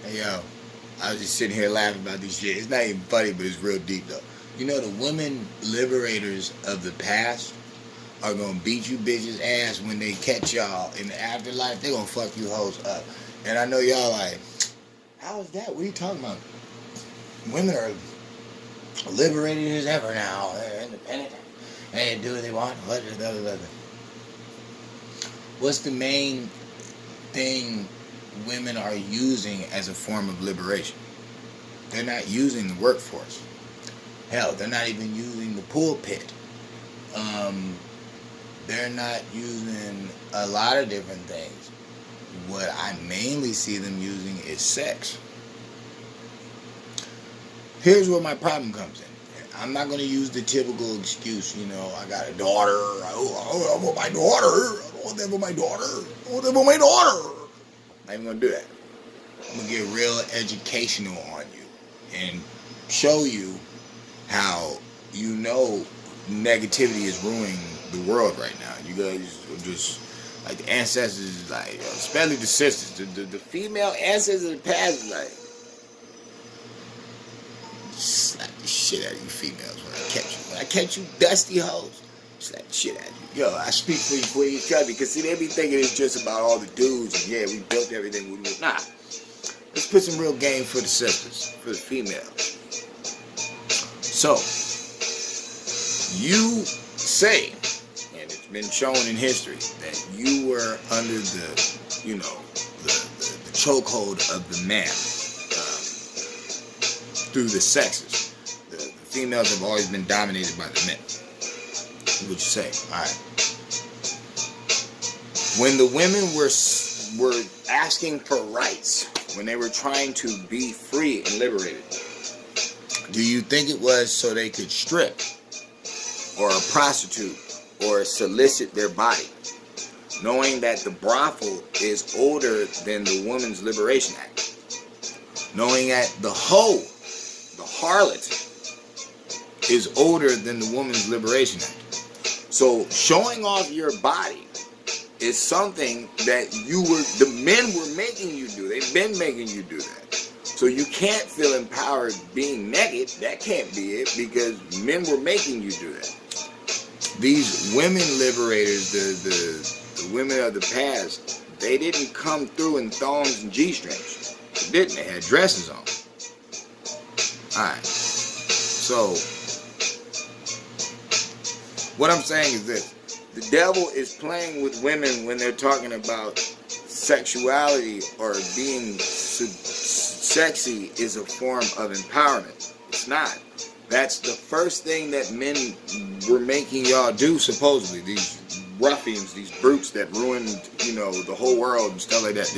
Hey, yo, I was just sitting here laughing about this shit. It's not even funny, but it's real deep, though. You know, the women liberators of the past are gonna beat you bitches ass when they catch y'all in the afterlife. They gonna fuck you hoes up. And I know y'all like, how is that? What are you talking about? Women are liberated as ever now. They're independent. They do what they want. What's the main thing women are using as a form of liberation? They're not using the workforce. Hell, they're not even using the pulpit. They're not using a lot of different things. What I mainly see them using is sex. Here's where my problem comes in. I'm not going to use the typical excuse, you know, I got a daughter. I want my daughter. I want that for my daughter. I want that for my daughter. I'm not even going to do that. I'm going to get real educational on you and show you how, you know, negativity is ruining the world right now. You guys are just like the ancestors, like especially the sisters, the female ancestors of the past, like slap the shit out of you females when I catch you. When I catch you dusty hoes, slap the shit out of you. Yo, I speak for you, queen, because see, they be thinking it's just about all the dudes and yeah, we built everything we do. Nah, let's put some real game for the sisters, for the females. So, you say, and it's been shown in history, that you were under the, you know, the chokehold of the man through the sexes. The females have always been dominated by the men. What you say? All right. When the women were asking for rights, when they were trying to be free and liberated, do you think it was so they could strip or a prostitute or solicit their body, knowing that the brothel is older than the Women's Liberation Act, knowing that the hoe, the harlot, is older than the Women's Liberation Act? So showing off your body is something that the men were making you do. They've been making you do that. So you can't feel empowered being naked. That can't be it, because men were making you do that. These women liberators, the women of the past, they didn't come through in thongs and G-strings. They didn't. They had dresses on. Alright. So, what I'm saying is this. The devil is playing with women when they're talking about sexuality or being sexy is a form of empowerment. It's not. That's the first thing that men were making y'all do, supposedly. These ruffians, these brutes that ruined, you know, the whole world and stuff like that.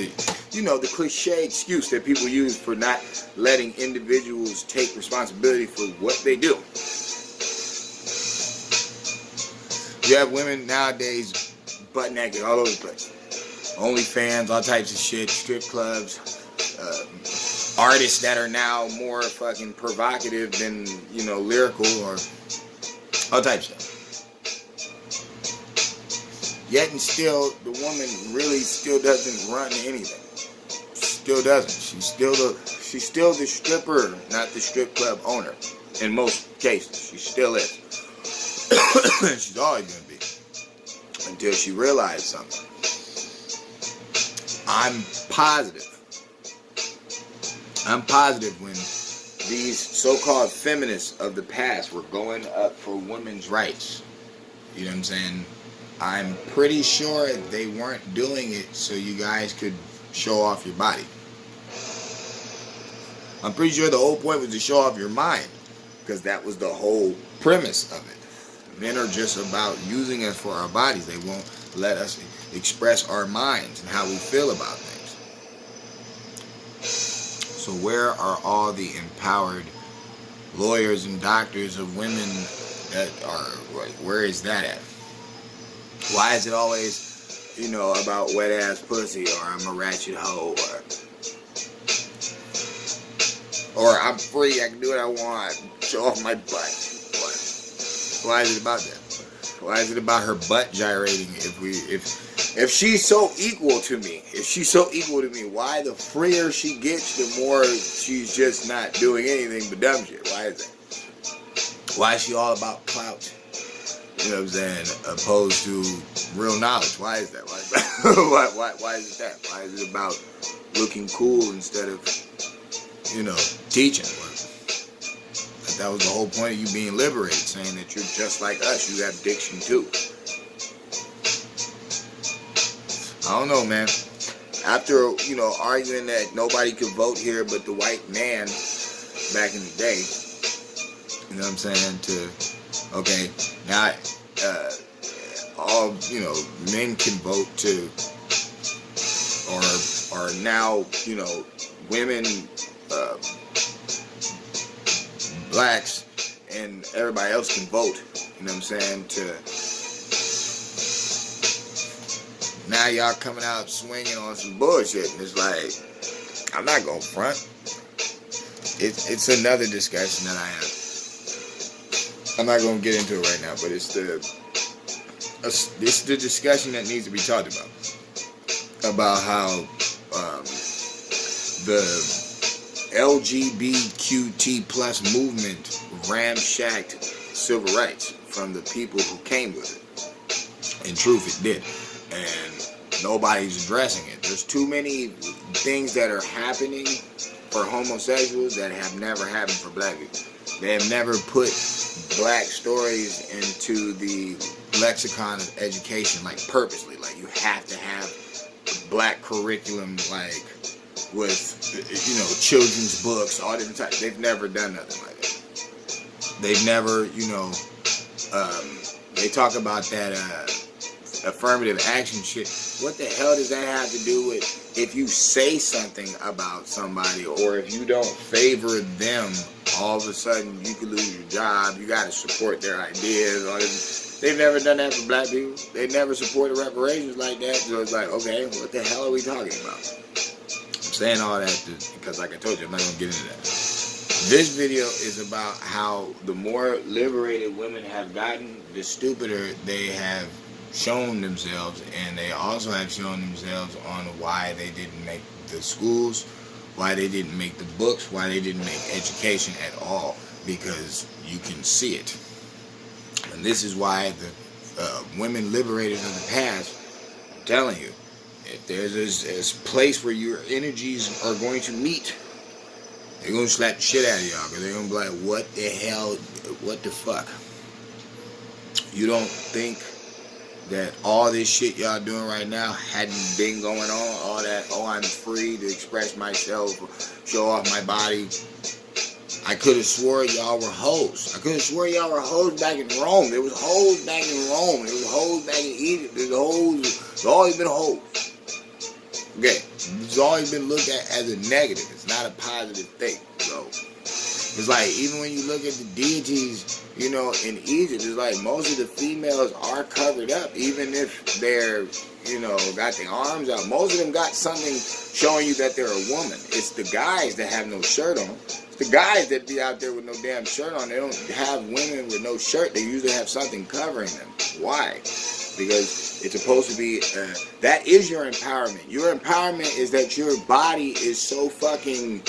You know, the cliche excuse that people use for not letting individuals take responsibility for what they do. You have women nowadays butt naked all over the place. OnlyFans, all types of shit, strip clubs, artists that are now more fucking provocative than, you know, lyrical, or all types of stuff. Yet and still, the woman really still doesn't run anything. Still doesn't. She's still the stripper, not the strip club owner. In most cases, she still is. She's always gonna be, until she realizes something. I'm positive when these so-called feminists of the past were going up for women's rights, you know what I'm saying, I'm pretty sure they weren't doing it so you guys could show off your body. I'm pretty sure the whole point was to show off your mind, because that was the whole premise of it. Men are just about using us for our bodies. They won't let us express our minds and how we feel about things. So where are all the empowered lawyers and doctors of women that are, like, where is that at? Why is it always, you know, about wet ass pussy, or I'm a ratchet hoe, or I'm free, I can do what I want, show off my butt? Why is it about that? Why is it about her butt gyrating if If she's so equal to me, why the freer she gets, the more she's just not doing anything but dumb shit? Why is that? Why is she all about clout? You know what I'm saying? Opposed to real knowledge. Why is that? Why is it that? Why is it about looking cool instead of, teaching? That was the whole point of you being liberated, saying that you're just like us. You have diction too. I don't know, man. After, arguing that nobody could vote here but the white man back in the day, you know what I'm saying, okay, now, all, men can vote too, or now, women, blacks, and everybody else can vote, you know what I'm saying, now y'all coming out swinging on some bullshit, and it's like, I'm not gonna front. It's another discussion that I have. I'm not gonna get into it right now, but it's the discussion that needs to be talked about how the LGBTQ plus movement ramshacked civil rights from the people who came with it. In truth, it did. And nobody's addressing it. There's too many things that are happening for homosexuals that have never happened for black people. They have never put black stories into the lexicon of education, like purposely. Like, you have to have black curriculum, like with, children's books, all different types. They've never done nothing like that. They've never, they talk about that affirmative action shit. What the hell does that have to do with if you say something about somebody, or if you don't favor them, all of a sudden you could lose your job? You got to support their ideas. They've never done that for black people. They never supported reparations like that. So it's like, okay, what the hell are we talking about? I'm saying all that because, like I told you, I'm not going to get into that. This video is about how the more liberated women have gotten, the stupider they have shown themselves, and they also have shown themselves on why they didn't make the schools, why they didn't make the books, why they didn't make education at all, because you can see it. And this is why the women liberated of the past, I'm telling you, if there's this place where your energies are going to meet, they're going to slap the shit out of y'all, because they're going to be like, what the hell, what the fuck? You don't think that all this shit y'all doing right now hadn't been going on? All that, I'm free to express myself, show off my body. I could have swore y'all were hoes. I could have swore y'all were hoes back in Rome. There was hoes back in Rome. There was hoes back in Egypt. There's always been hoes. Okay, it's always been looked at as a negative. It's not a positive thing. So it's like, even when you look at the deities, in Egypt, it's like most of the females are covered up, even if they're, got their arms out. Most of them got something showing you that they're a woman. It's the guys that have no shirt on. It's the guys that be out there with no damn shirt on. They don't have women with no shirt. They usually have something covering them. Why? Because it's supposed to be, that is your empowerment. Your empowerment is that your body is so fucking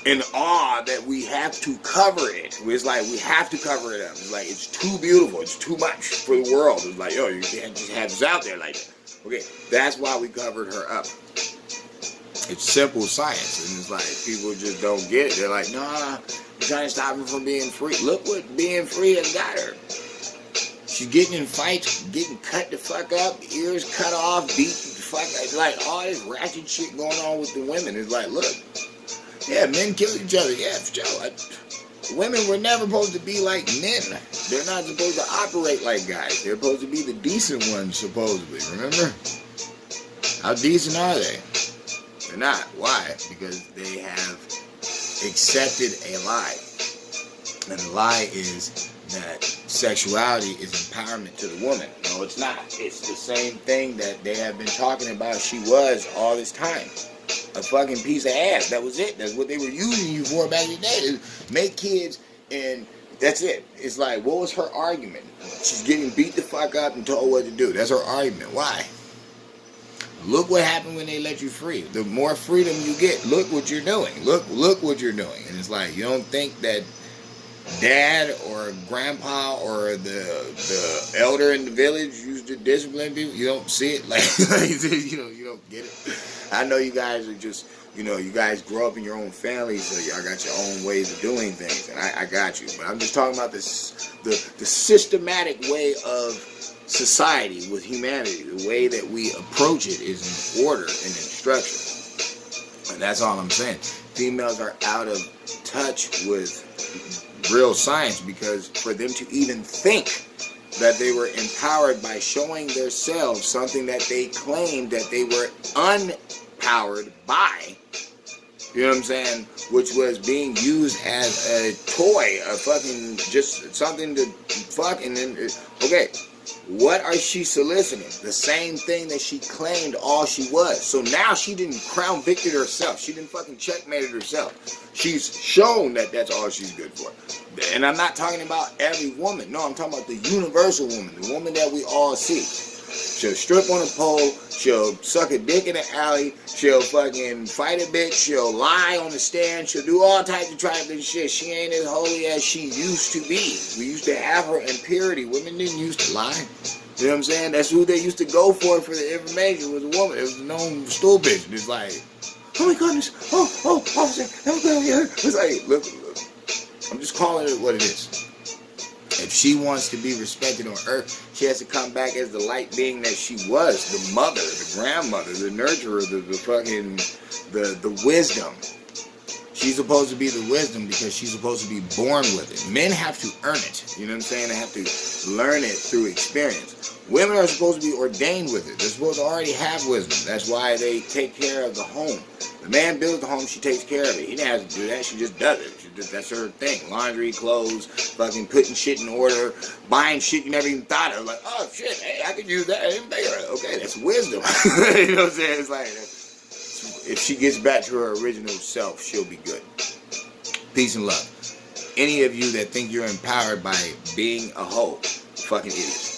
in awe that we have to cover it. It's like, we have to cover it up. It's like, it's too beautiful. It's too much for the world. It's like, you can't just have this out there like that. Okay, that's why we covered her up. It's simple science, and it's like, people just don't get it. They're like, nah, we're trying to stop her from being free. Look what being free has got her. She's getting in fights, getting cut the fuck up, ears cut off, beat the fuck up. Like, all this ratchet shit going on with the women. It's like, look, yeah, men kill each other. Yeah, for sure. Women were never supposed to be like men. They're not supposed to operate like guys. They're supposed to be the decent ones, supposedly. Remember? How decent are they? They're not. Why? Because they have accepted a lie. And the lie is that sexuality is empowerment to the woman. No, it's not. It's the same thing that they have been talking about she was all this time. A fucking piece of ass. That was it. That's what they were using you for back in the day. Make kids, and that's it. It's like, what was her argument? She's getting beat the fuck up and told what to do. That's her argument. Why? Look what happened when they let you free. The more freedom you get, look what you're doing. Look what you're doing. And it's like, you don't think that dad or grandpa or the elder in the village used to discipline people? You don't see it? Like you don't get it. I know you guys are just, you guys grow up in your own family, so y'all got your own ways of doing things, and I got you. But I'm just talking about this, the systematic way of society with humanity. The way that we approach it is in order and instruction. And that's all I'm saying. Females are out of touch with real science, because for them to even think that they were empowered by showing themselves something that they claimed that they were unpowered by, you know what I'm saying, which was being used as a toy, a fucking, just something to fuck, and then, okay, what are she soliciting? The same thing that she claimed all she was. So now she didn't crown victor herself. She didn't fucking checkmate it herself. She's shown that that's all she's good for. And I'm not talking about every woman. No, I'm talking about the universal woman, the woman that we all see. She'll strip on a pole. She'll suck a dick in the alley. She'll fucking fight a bitch. She'll lie on the stand. She'll do all types of trifling shit. She ain't as holy as she used to be. We used to have her in purity. Women didn't used to lie. You know what I'm saying? That's who they used to go for the information, was a woman. It was a known stool bitch. It's like, oh my goodness. Oh, officer. It's like, look. I'm just calling it what it is. If she wants to be respected on earth, she has to come back as the light being that she was, the mother, the grandmother, the nurturer, the fucking, the wisdom. She's supposed to be the wisdom because she's supposed to be born with it. Men have to earn it. You know what I'm saying? They have to learn it through experience. Women are supposed to be ordained with it. They're supposed to already have wisdom. That's why they take care of the home. The man builds the home, she takes care of it. He doesn't have to do that, she just does it. That's her thing. Laundry, clothes, fucking putting shit in order, buying shit you never even thought of. Like, oh shit, hey, I could use that. I didn't think of it. Okay, that's wisdom. You know what I'm saying? It's like, if she gets back to her original self, she'll be good. Peace and love. Any of you that think you're empowered by being a hoe, fucking idiot.